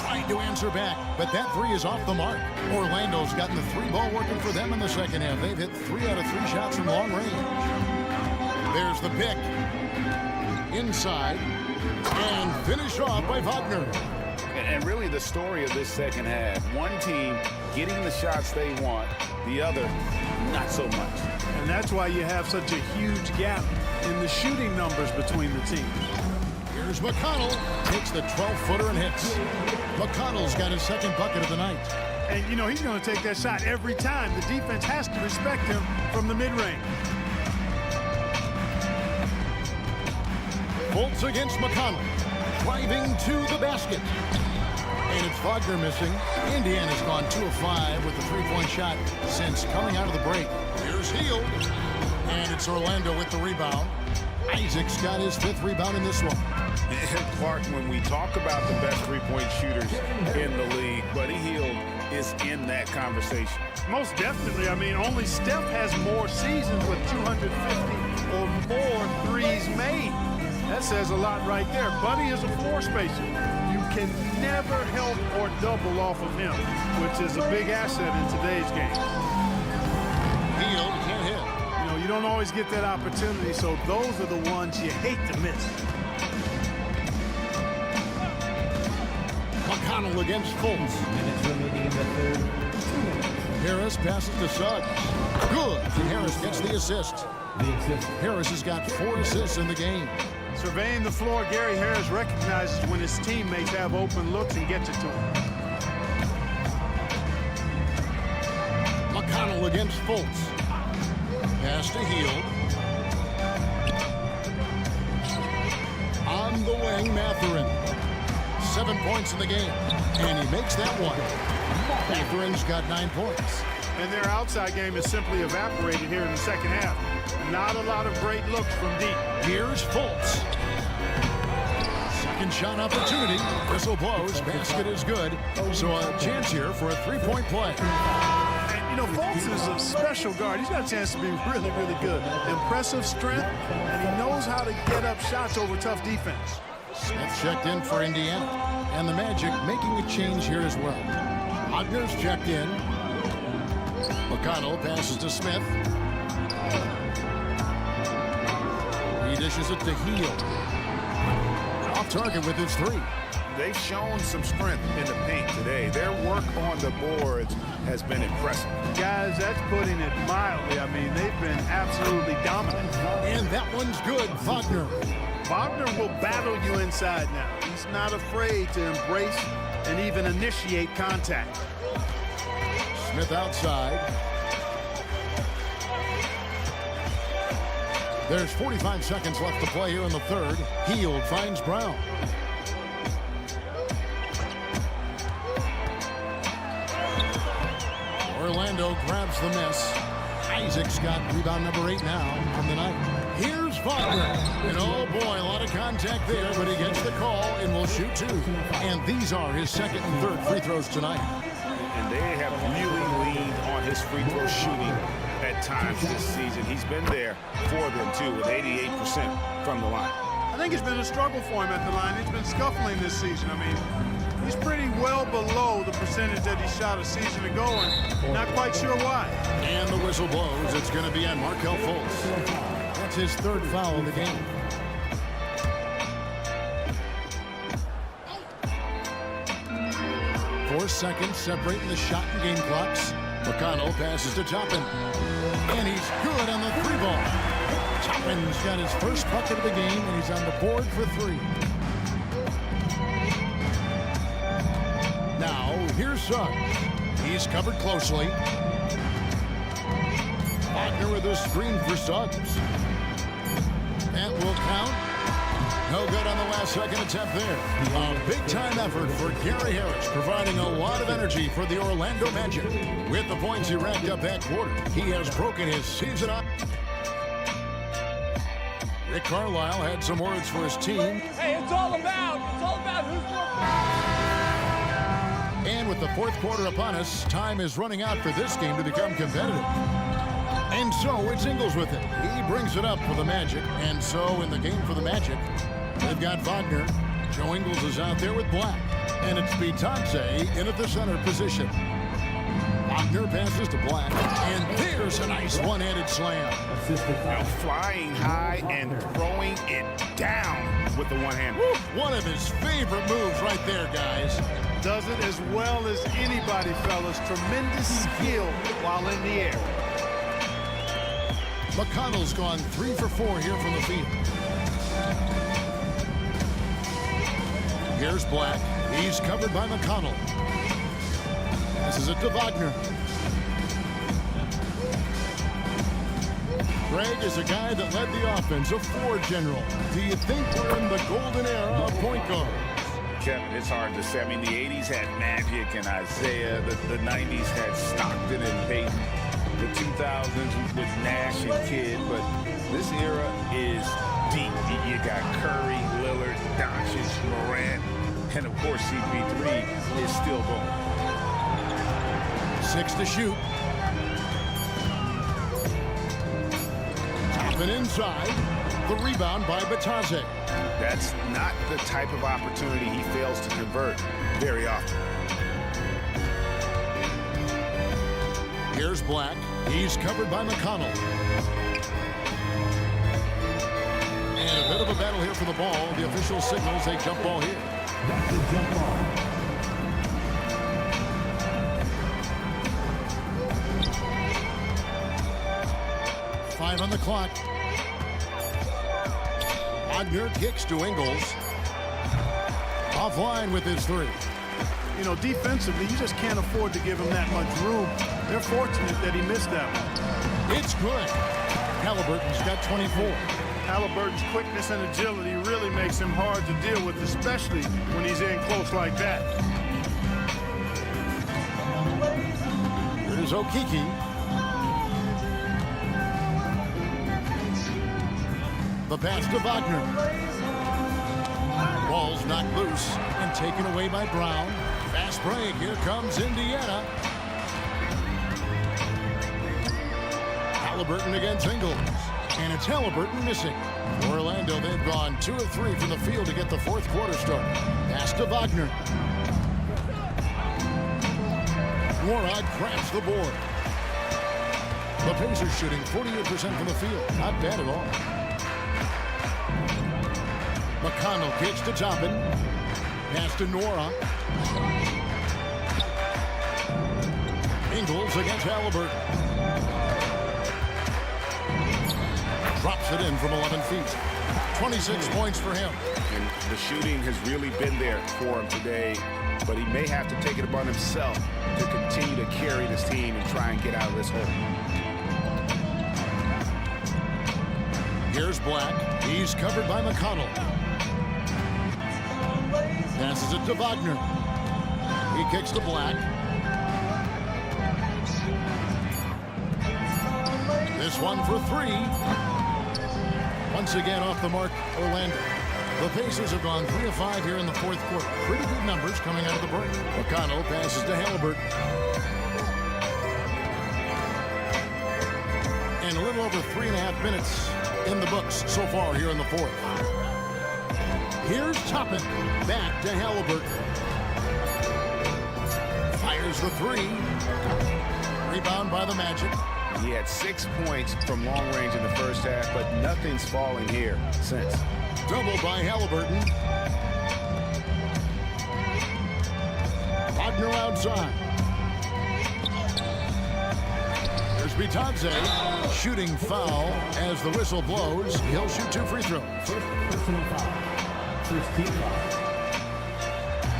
Speaker 1: Trying to answer back, but that 3 is off the mark. Orlando's gotten the 3 ball working for them in the second half. They've hit 3 out of 3 shots from long range. There's the pick. Inside. And finish off by Wagner.
Speaker 3: And really the story of this second half, one team getting the shots they want, the other not so much.
Speaker 2: And that's why you have such a huge gap in the shooting numbers between the teams.
Speaker 1: Here's McConnell. Takes the 12-footer and hits. McConnell's got his second bucket of the night.
Speaker 2: And, you know, he's going to take that shot every time. The defense has to respect him from the mid-range.
Speaker 1: Fultz against McConnell. Driving to the basket. And it's Wagner missing. Indiana's gone 2 of 5 with the three-point shot since coming out of the break. Here's Hield. And it's Orlando with the rebound. Isaac's got his 5th rebound in this one.
Speaker 6: Clark, when we talk about the best three-point shooters in the league, Buddy Hield is in that conversation.
Speaker 2: Most definitely. I mean, only Steph has more seasons with 250 or more threes made. That says a lot right there. Buddy is a floor spacer. You can never help or double off of him, which is a big asset in today's game.
Speaker 1: Hield can't hit.
Speaker 2: You know, you don't always get that opportunity, so those are the ones you hate to miss.
Speaker 1: McConnell against Fultz.
Speaker 4: Minutes remaining in the third. 2 minutes.
Speaker 1: Harris passes to Suggs. Good. Harris gets the assist.
Speaker 4: The assist.
Speaker 1: Harris has got 4 assists in the game.
Speaker 2: Surveying the floor, Gary Harris recognizes when his teammates have open looks and gets it to him.
Speaker 1: McConnell against Fultz. Pass to Hield. On the wing, Mathurin. 7 points in the game. And he makes that one. Mathurin's got 9 points.
Speaker 2: And their outside game is simply evaporated here in the second half. Not a lot of great looks from deep.
Speaker 1: Here's Fultz. Second shot opportunity. Whistle blows. Basket is good. So a chance here for a three-point play.
Speaker 2: And, you know, Fultz is a special guard. He's got a chance to be really, really good. Impressive strength, and he knows how to get up shots over tough defense.
Speaker 1: Smith checked in for Indiana. And the Magic making a change here as well. Wagner's checked in. McConnell passes to Smith. He dishes it to Hield. Off target with his 3.
Speaker 6: They've shown some strength in the paint today. Their work on the boards has been impressive.
Speaker 2: Guys, that's putting it mildly. I mean, they've been absolutely dominant.
Speaker 1: And that one's good. Wagner.
Speaker 2: Wagner will battle you inside now. He's not afraid to embrace and even initiate contact.
Speaker 1: Smith outside. There's 45 seconds left to play here in the third. Hield finds Brown. Orlando grabs the miss. Isaac's got rebound number 8 now from the night. Here's Wagner. And oh boy, a lot of contact there, but he gets the call and will shoot 2. And these are his second and third free throws tonight.
Speaker 6: And they have really leaned on his free throw shooting at times this season. He's been there for them too with 88% from the line.
Speaker 2: I think it's been a struggle for him at the line. He's been scuffling this season. I mean, he's pretty well below the percentage that he shot a season ago, and not quite sure why.
Speaker 1: And the whistle blows. It's going to be on Markelle Fultz. That's his 3rd foul of the game. Four seconds separating the shot and game clocks. McConnell passes to Toppin. And he's good on the 3-ball. Toppin's got his first bucket of the game, and he's on the board for 3. Now, here's Suggs. He's covered closely. Wagner with a screen for Suggs. That will count. No good on the last second attempt there. A big-time effort for Gary Harris, providing a lot of energy for the Orlando Magic. With the points he racked up that quarter, he has broken his season up. Rick Carlisle had some words for his team.
Speaker 10: Hey, it's all about who's more.
Speaker 1: And with the 4th quarter upon us, time is running out for this game to become competitive. And so it's Ingles with it. He brings it up for the Magic. And so in the game for the Magic, they've got Wagner. Joe Ingles is out there with Black. And it's Bitadze in at the center position. Wagner passes to Black. And there's a nice one-handed slam.
Speaker 6: Now flying high and throwing it down with the one-hand.
Speaker 1: One of his favorite moves right there, guys.
Speaker 2: Does it as well as anybody, fellas. Tremendous skill while in the air.
Speaker 1: McConnell's gone 3 for 4 here from the field. Here's Black. He's covered by McConnell. Passes it to Wagner. Greg is a guy that led the offense, a floor general. Do you think we're in the golden era of point guard?
Speaker 6: Kevin, it's hard to say. I mean, the 80s had Magic and Isaiah. The 90s had Stockton and Peyton. The 2000s with Nash and Kidd. But this era is deep. You got Curry, Lillard, Doncic, Morant, and of course CP3 is still going.
Speaker 1: 6 to shoot. Toppin inside. The rebound by Batadze.
Speaker 6: That's not the type of opportunity he fails to convert very often.
Speaker 1: Here's Black. He's covered by McConnell. And a bit of a battle here for the ball. The official signals a jump ball here.
Speaker 4: That's a jump ball.
Speaker 1: Five on the clock. Wagner kicks to Ingles. Offline with his three.
Speaker 2: You know, defensively, you just can't afford to give him that much room. They're fortunate that he missed that one.
Speaker 1: It's good. Halliburton's got 24.
Speaker 2: Halliburton's quickness and agility really makes him hard to deal with, especially when he's in close like that.
Speaker 1: Here's Okiki. The pass to Wagner. Ball's knocked loose and taken away by Brown. Fast break. Here comes Indiana. Halliburton against Ingles. And it's Halliburton missing. Orlando, they've gone 2 of 3 from the field to get the fourth quarter started. Pass to Wagner. Morad grabs the board. The Pacers shooting 48% from the field. Not bad at all. McConnell kicks to Toppin. Pass to Nora. Ingles against Halliburton. Drops it in from 11 feet. 26 points for him.
Speaker 6: And the shooting has really been there for him today, but he may have to take it upon himself to continue to carry this team and try and get out of this hole.
Speaker 1: Here's Black. He's covered by McConnell. Passes it to Wagner. He kicks to Black. This one for 3. Once again off the mark, Orlando. The Pacers have gone 3 of 5 here in the fourth quarter. Pretty good numbers coming out of the break. McConnell passes to Halliburton. And a little over 3.5 minutes in the books so far here in the fourth. Here's Toppin. Back to Halliburton. Fires the 3. Rebound by the Magic.
Speaker 6: He had 6 points from long range in the first half, but nothing's falling here since.
Speaker 1: Double by Halliburton. Wagner outside. There's Batadze. Shooting foul as the whistle blows. He'll shoot 2 free throws.
Speaker 4: First personal foul. First team foul.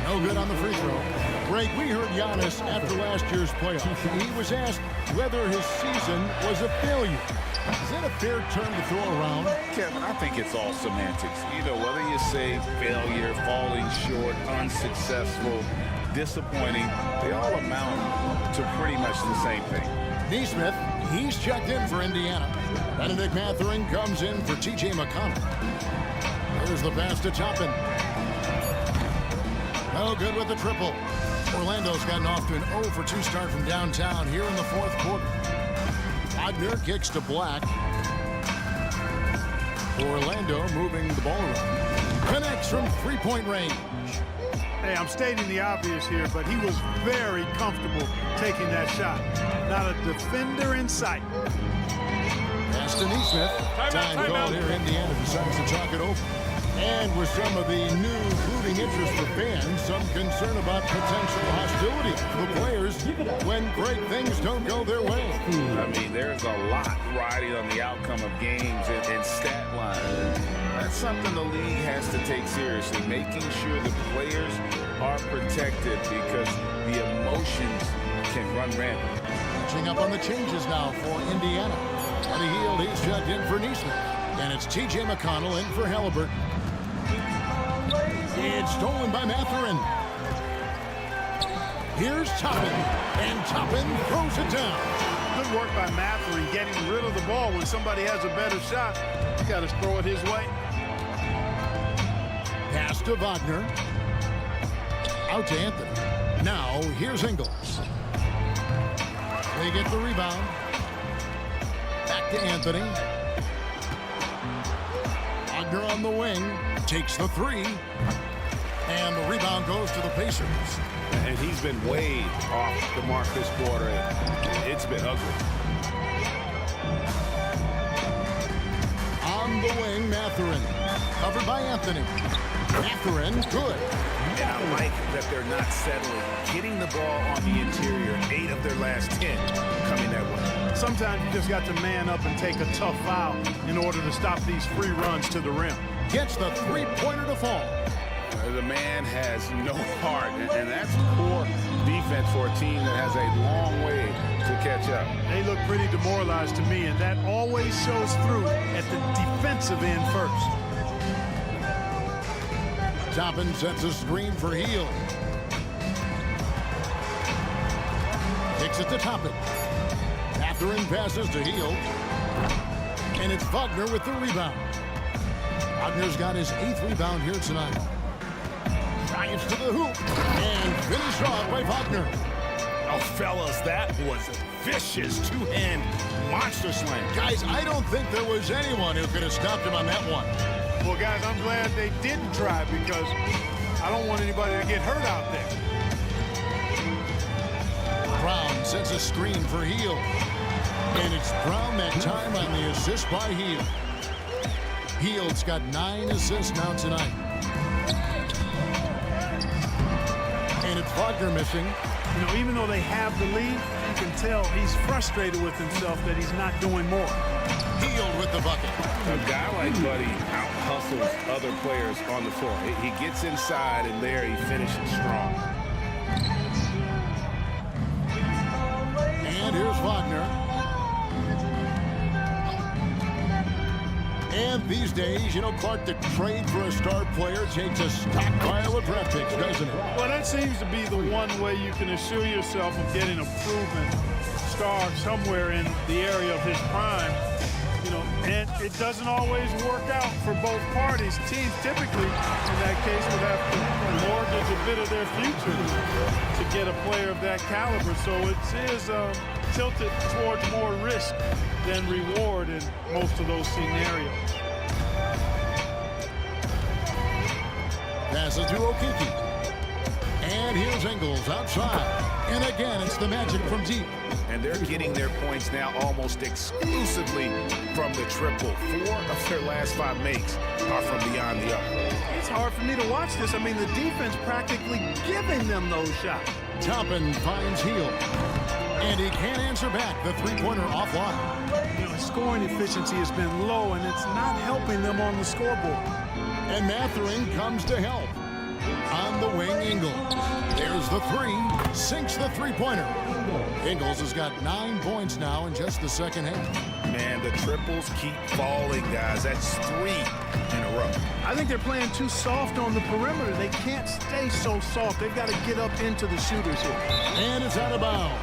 Speaker 1: No good on the free throw. Greg, we heard Giannis after last year's playoffs. He was asked whether his season was a failure. Is that a fair term to throw around?
Speaker 3: Kevin, I think it's all semantics. You know, whether you say failure, falling short, unsuccessful, disappointing, they all amount to pretty much the same thing.
Speaker 1: Neesmith, he's checked in for Indiana. Benedict Mathurin comes in for T.J. McConnell. There's the pass to Toppin. No good with the triple. Orlando's gotten off to an 0 for 2 start from downtown here in the fourth quarter. Wagner kicks to Black. Orlando moving the ball around. Connects from 3-point range.
Speaker 2: Hey, I'm stating the obvious here, but he was very comfortable taking that shot. Not a defender in sight.
Speaker 1: Pass to Neesmith. Time called here. Indiana decides to chalk it over. And with some of the new rooting interest for fans, some concern about potential hostility. The players when great things don't go their way.
Speaker 3: I mean, there's a lot riding on the outcome of games and stat lines. That's something the league has to take seriously, making sure the players are protected because the emotions can run rampant.
Speaker 1: Catching up on the changes now for Indiana. Buddy Hield, he's checked in for Neesmith. And it's T.J. McConnell in for Halliburton. It's stolen by Mathurin. Here's Toppin, and Toppin throws it down.
Speaker 2: Good work by Mathurin getting rid of the ball when somebody has a better shot. You got to throw it his way.
Speaker 1: Pass to Wagner. Out to Anthony. Now, here's Ingles. They get the rebound. Back to Anthony. Wagner on the wing. Takes the three. And the rebound goes to the Pacers.
Speaker 6: And he's been way off the mark this quarter. It's been ugly.
Speaker 1: On the wing, Mathurin. Covered by Anthony. Mathurin, good.
Speaker 6: And I like that they're not settling. Getting the ball on the interior, 8 of their last 10 coming that way.
Speaker 2: Sometimes you just got to man up and take a tough foul in order to stop these free runs to the rim.
Speaker 1: Gets the three-pointer to fall.
Speaker 6: The man has no heart, and that's poor defense for a team that has a long way to catch up.
Speaker 2: They look pretty demoralized to me, and that always shows through at the defensive end first.
Speaker 1: Toppin sets a screen for Hield. Kicks it to Toppin. Mathurin passes to Hield. And it's Wagner with the rebound. Wagner's got his 8th rebound here tonight. Drives to the hoop and finished off by Wagner.
Speaker 6: Oh, fellas, that was a vicious two-hand monster slam.
Speaker 1: Guys, I don't think there was anyone who could have stopped him on that one.
Speaker 2: Well, guys, I'm glad they didn't try because I don't want anybody to get hurt out there.
Speaker 1: Brown sets a screen for Hield. And it's Brown that time on the assist by Hield. Hield's got 9 assists now tonight. And it's Wagner missing.
Speaker 2: You know, even though they have the lead, you can tell he's frustrated with himself that he's not doing more.
Speaker 1: Hield with the bucket.
Speaker 6: A guy like Buddy out-hustles other players on the floor. He gets inside, and there he finishes strong.
Speaker 1: And here's Wagner. And these days, you know, Clark, the trade for a star player takes a stockpile of draft picks, doesn't it?
Speaker 2: Well, that seems to be the one way you can assure yourself of getting a proven star somewhere in the area of his prime. You know, and it doesn't always work out for both parties. Teams typically, in that case, would have to mortgage a bit of their future to get a player of that caliber. So it is tilted towards more risk than reward in most of those scenarios.
Speaker 1: Passes to Okeke. And here's Ingles outside. And again, it's the Magic from deep.
Speaker 6: And they're getting their points now almost exclusively from the triple. 4 of their last 5 makes are from beyond the arc.
Speaker 2: It's hard for me to watch this. I mean, the defense practically giving them those shots.
Speaker 1: Toppin finds Hield. And he can't answer back. The three-pointer offline.
Speaker 2: You know, his scoring efficiency has been low, and it's not helping them on the scoreboard.
Speaker 1: And Mathurin comes to help. On the wing, Ingles. There's the three. Sinks the three-pointer. Ingles has got 9 points now in just the second half.
Speaker 6: Man, the triples keep falling, guys. That's 3 in a row.
Speaker 2: I think they're playing too soft on the perimeter. They can't stay so soft. They've got to get up into the shooters here.
Speaker 1: And it's out of bounds.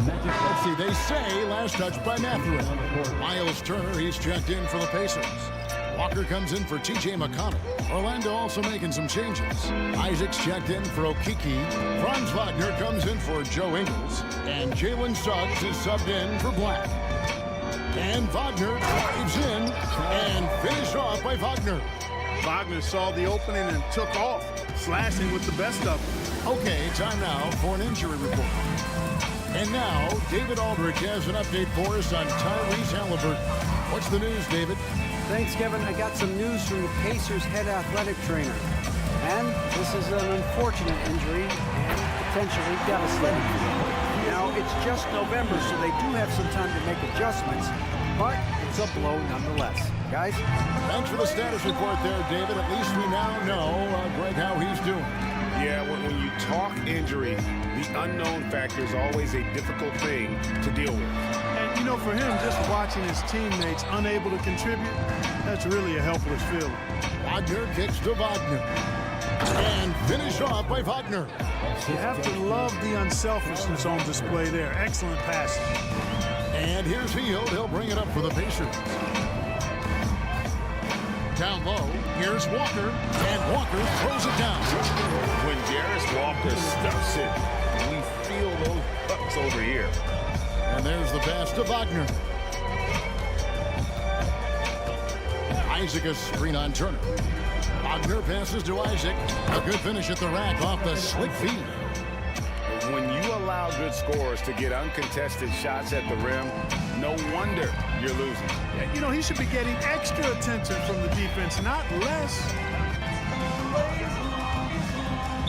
Speaker 1: Let's see, they say last touch by Mathurin. Miles Turner, he's checked in for the Pacers. Walker comes in for T.J. McConnell. Orlando also making some changes. Isaac's checked in for Okeke. Franz Wagner comes in for Joe Ingles. And Jalen Suggs is subbed in for Black. And Wagner drives in and finished off by Wagner.
Speaker 2: Wagner saw the opening and took off, slashing with the best of them.
Speaker 1: Okay, time now for an injury report. And now, David Aldrich has an update for us on Tyrese Halliburton. What's the news, David?
Speaker 5: Thanks, Kevin. I got some news from the Pacers head athletic trainer. And this is an unfortunate injury and potentially devastating. Now, it's just November, so they do have some time to make adjustments, but it's a blow nonetheless. Guys?
Speaker 1: Thanks for the status report there, David. At least we now know, Greg, how he's doing.
Speaker 6: Yeah, when you talk injury, the unknown factor is always a difficult thing to deal with.
Speaker 2: And, you know, for him, just watching his teammates unable to contribute, that's really a helpless feeling.
Speaker 1: Wagner kicks to Wagner. And finished off by Wagner.
Speaker 2: You have to love the unselfishness on display there. Excellent passing.
Speaker 1: And here's Hield. He'll bring it up for the Pacers. Down low, here's Walker, and Walker throws it down.
Speaker 6: When Jarris Walker stuffs it, we feel those bucks over here.
Speaker 1: And there's the pass to Wagner. Isaac is screen on Turner. Wagner passes to Isaac. A good finish at the rack off the slick feed.
Speaker 6: When you allow good scorers to get uncontested shots at the rim, no wonder you're losing.
Speaker 2: Yeah, you know, he should be getting extra attention from the defense, not less.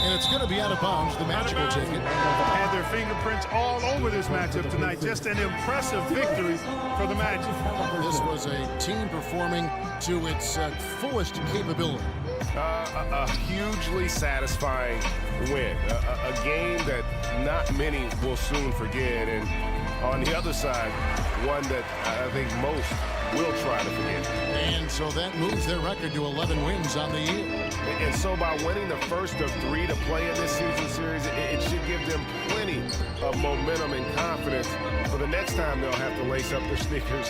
Speaker 1: And it's going to be out of bounds. The Magic will take it.
Speaker 2: Had their fingerprints all over this matchup tonight. Just an impressive victory for the Magic.
Speaker 1: This was a team performing to its fullest capability.
Speaker 6: A hugely satisfying win. A game that not many will soon forget. And on the other side, one that I think most will try to forget.
Speaker 1: And so that moves their record to 11 wins on the year.
Speaker 6: And so by winning the first of 3 to play in this season series, it should give them plenty of momentum and confidence for the next time they'll have to lace up their sneakers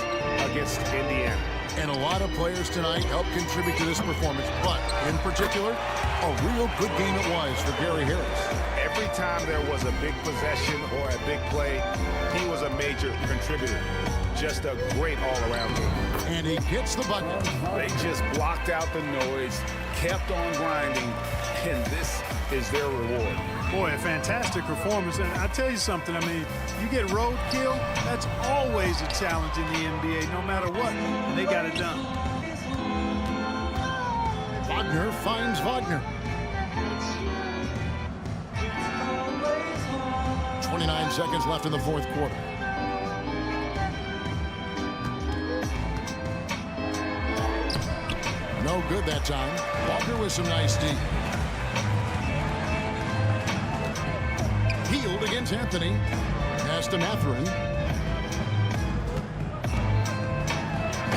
Speaker 6: against Indiana.
Speaker 1: And a lot of players tonight helped contribute to this performance, but in particular, a real good game it was for Gary Harris.
Speaker 6: Every time there was a big possession or a big play, he was a major contributor. Just a great all-around game.
Speaker 1: And he gets the bucket.
Speaker 6: They just blocked out the noise, kept on grinding, and this is their reward.
Speaker 2: Boy, a fantastic performance. And I tell you something, I mean, you get roadkill, that's always a challenge in the NBA, no matter what. And they got it done.
Speaker 1: Wagner finds Wagner. 29 seconds left in the fourth quarter. No good that time. Walker with some nice D. Hield against Anthony. Pass to Mathurin.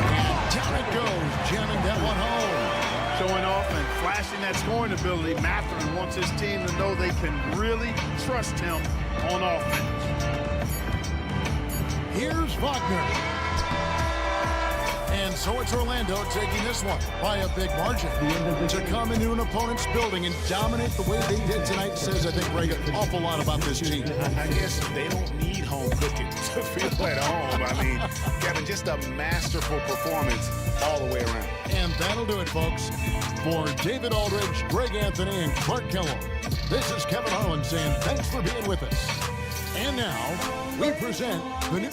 Speaker 1: And down it goes, jamming that one home.
Speaker 2: Showing off and flashing that scoring ability, Mathurin wants his team to know they can really trust him on offense.
Speaker 1: Here's Wagner. And so it's Orlando taking this one by a big margin. To come into an opponent's building and dominate the way they did tonight says, I think, Greg, an awful lot about this team.
Speaker 6: I guess they don't need home cooking to feel at home. I mean, Kevin, just a masterful performance all the way around.
Speaker 1: And that'll do it, folks. For David Aldridge, Greg Anthony, and Clark Kellogg, this is Kevin Harlan saying thanks for being with us. And now, we present the new...